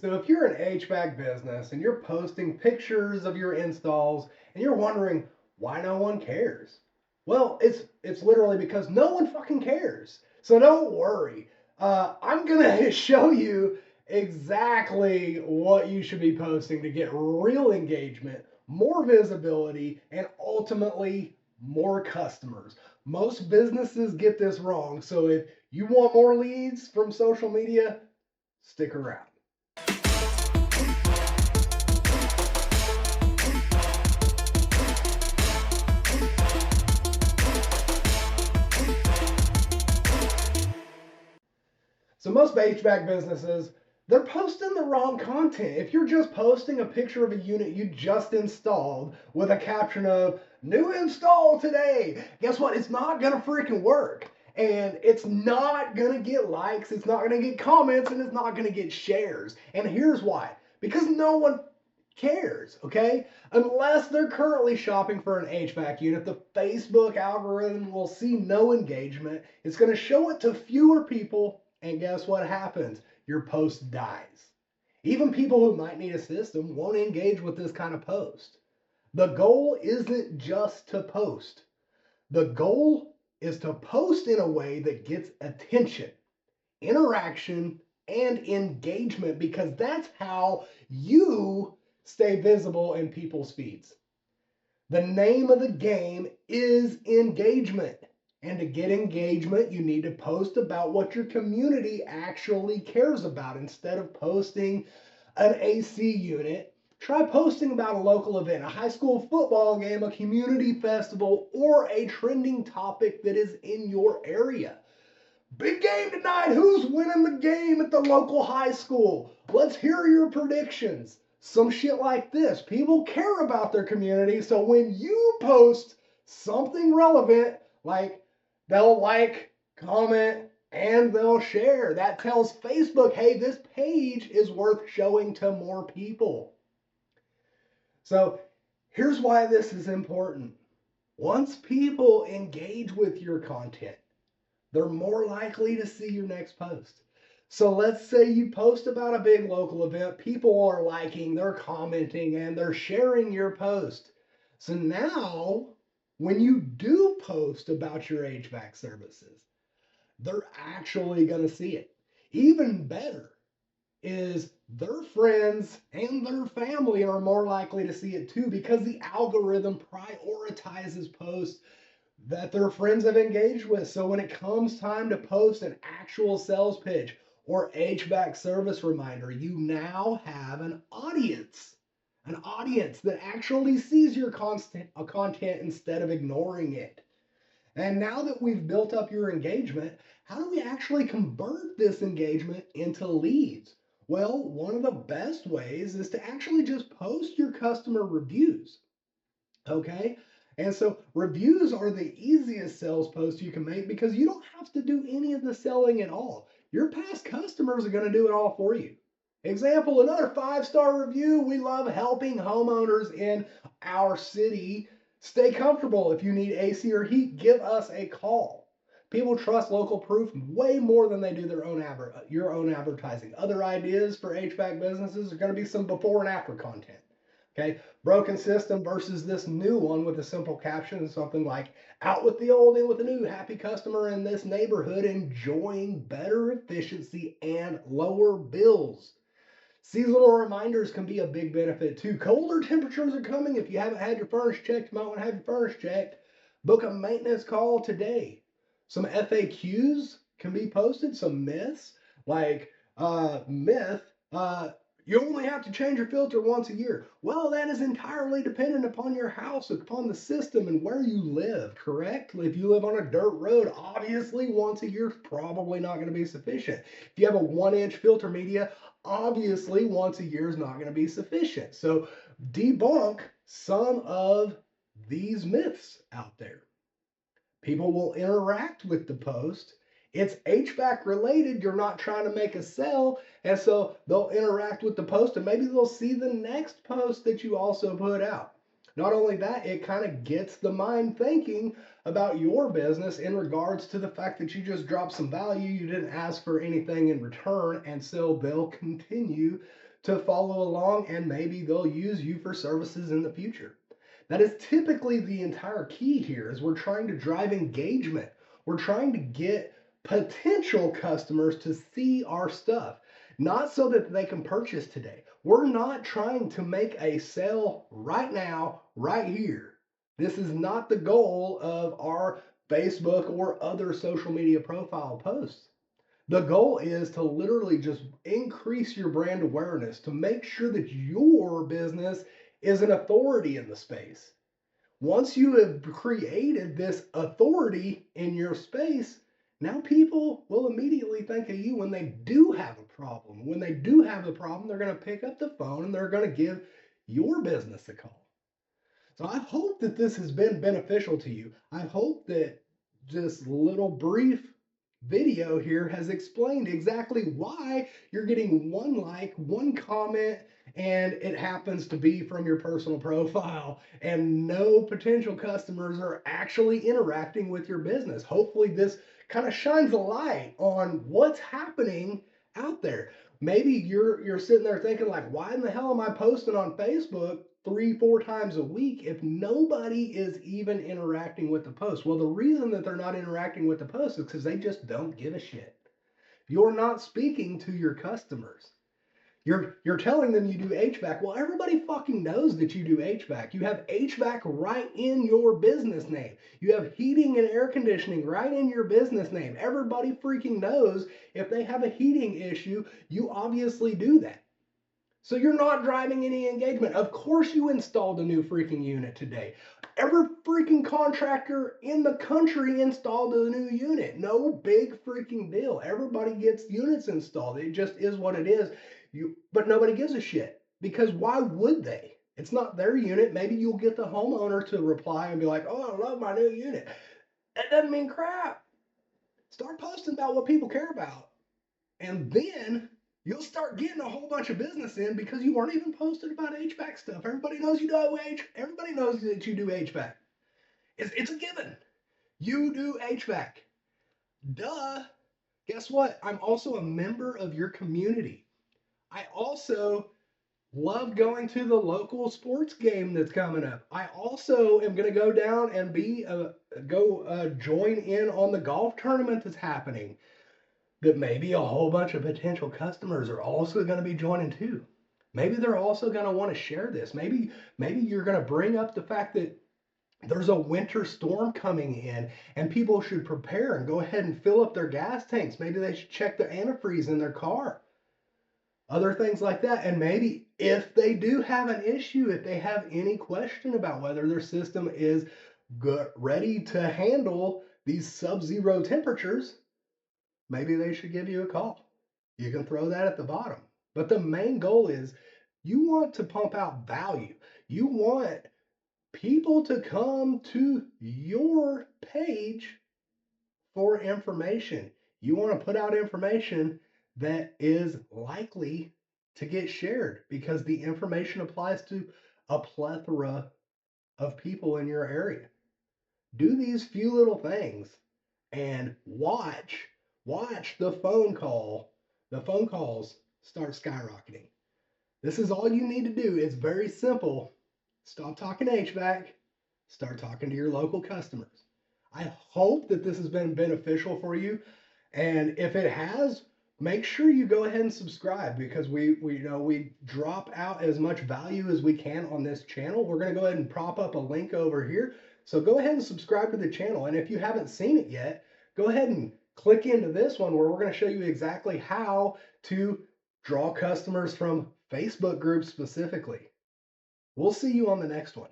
So if you're an HVAC business and you're posting pictures of your installs and you're wondering why no one cares, well, it's literally because no one fucking cares. So don't worry. I'm gonna show you exactly what you should be posting to get real engagement, more visibility, and ultimately more customers. Most businesses get this wrong. So if you want more leads from social media, stick around. So most HVAC businesses, they're posting the wrong content. If you're just posting a picture of a unit you just installed with a caption of new install today, guess what? It's not gonna freaking work. And it's not gonna get likes, it's not gonna get comments, and it's not gonna get shares. And here's why. Because no one cares, okay? Unless they're currently shopping for an HVAC unit, the Facebook algorithm will see no engagement. It's going to show it to fewer people, and guess what happens? Your post dies. Even people who might need a system won't engage with this kind of post. The goal isn't just to post. The goal is to post in a way that gets attention, interaction, and engagement because that's how you stay visible in people's feeds. The name of the game is engagement. And to get engagement, you need to post about what your community actually cares about instead of posting an AC unit. Try posting about a local event, a high school football game, a community festival, or a trending topic that is in your area. Big game tonight. Who's winning the game at the local high school? Let's hear your predictions. Some shit like this. People care about their community, so when you post something relevant, like they'll like, comment, and they'll share. That tells Facebook, hey, this page is worth showing to more people. So here's why this is important. Once people engage with your content, they're more likely to see your next post. So let's say you post about a big local event, people are liking, they're commenting, and they're sharing your post. So now, when you do post about your HVAC services, they're actually going to see it. Even better is their friends and their family are more likely to see it too because the algorithm prioritizes posts that their friends have engaged with. So when it comes time to post an actual sales pitch or HVAC service reminder, you now have an audience that actually sees your content instead of ignoring it. And now that we've built up your engagement, how do we actually convert this engagement into leads? Well, one of the best ways is to actually just post your customer reviews. Okay. And so reviews are the easiest sales post you can make because you don't have to do any of the selling at all. Your past customers are going to do it all for you. Example, another 5-star review. We love helping homeowners in our city stay comfortable. If you need AC or heat, give us a call. People trust local proof way more than they do your own advertising. Other ideas for HVAC businesses are going to be some before and after content. Okay, broken system versus this new one with a simple caption, something like out with the old, in with the new, happy customer in this neighborhood enjoying better efficiency and lower bills. Seasonal reminders can be a big benefit too. Colder temperatures are coming. If you haven't had your furnace checked, you might want to have your furnace checked. Book a maintenance call today. Some FAQs can be posted, some myths, like myth, you only have to change your filter once a year. Well, that is entirely dependent upon your house, upon the system, and where you live, correct? If you live on a dirt road, obviously once a year is probably not going to be sufficient. If you have a 1-inch filter media, obviously once a year is not going to be sufficient. So debunk some of these myths out there. People will interact with the post. It's HVAC related. You're not trying to make a sell. And so they'll interact with the post and maybe they'll see the next post that you also put out. Not only that, it kind of gets the mind thinking about your business in regards to the fact that you just dropped some value. You didn't ask for anything in return. And so they'll continue to follow along, and maybe they'll use you for services in the future. That is typically the entire key here is we're trying to drive engagement. We're trying to get potential customers to see our stuff, not so that they can purchase today. We're not trying to make a sale right now, right here. This is not the goal of our Facebook or other social media profile posts. The goal is to literally just increase your brand awareness to make sure that your business is an authority in the space. Once you have created this authority in your space, now people will immediately think of you when they do have a problem. When they do have a problem, they're going to pick up the phone and they're going to give your business a call. So I hope that this has been beneficial to you. I hope that this little brief video here has explained exactly why you're getting one like, one comment, and it happens to be from your personal profile, and no potential customers are actually interacting with your business. Hopefully this kind of shines a light on what's happening out there. Maybe you're sitting there thinking like, why in the hell am I posting on Facebook 3-4 times a week if nobody is even interacting with the post? Well, the reason that they're not interacting with the post is because they just don't give a shit. You're not speaking to your customers. You're telling them you do HVAC. Well, everybody fucking knows that you do HVAC. You have HVAC right in your business name. You have heating and air conditioning right in your business name. Everybody freaking knows if they have a heating issue, you obviously do that. So you're not driving any engagement. Of course you installed a new freaking unit today. Every freaking contractor in the country installed a new unit. No big freaking deal. Everybody gets units installed. It just is what it is. But nobody gives a shit, because why would they? It's not their unit. Maybe you'll get the homeowner to reply and be like, oh, I love my new unit. That doesn't mean crap. Start posting about what people care about. And then you'll start getting a whole bunch of business in because you weren't even posting about HVAC stuff. Everybody knows you do HVAC. Everybody knows that you do HVAC. It's a given. You do HVAC. Duh. Guess what? I'm also a member of your community. I also love going to the local sports game that's coming up. I also am going to go down and join in on the golf tournament that's happening, that maybe a whole bunch of potential customers are also going to be joining too. Maybe they're also going to want to share this. Maybe you're going to bring up the fact that there's a winter storm coming in and people should prepare and go ahead and fill up their gas tanks. Maybe they should check their antifreeze in their car. Other things like that. And maybe if they do have an issue, if they have any question about whether their system is ready to handle these sub-zero temperatures, maybe they should give you a call. You can throw that at the bottom. But the main goal is you want to pump out value. You want people to come to your page for information. You want to put out information that is likely to get shared because the information applies to a plethora of people in your area. Do these few little things and watch the phone calls start skyrocketing. This is all you need to do. It's very simple. Stop talking HVAC, start talking to your local customers. I hope that this has been beneficial for you. And if it has, make sure you go ahead and subscribe, because we drop out as much value as we can on this channel. We're going to go ahead and prop up a link over here. So go ahead and subscribe to the channel. And if you haven't seen it yet, go ahead and click into this one where we're going to show you exactly how to draw customers from Facebook groups specifically. We'll see you on the next one.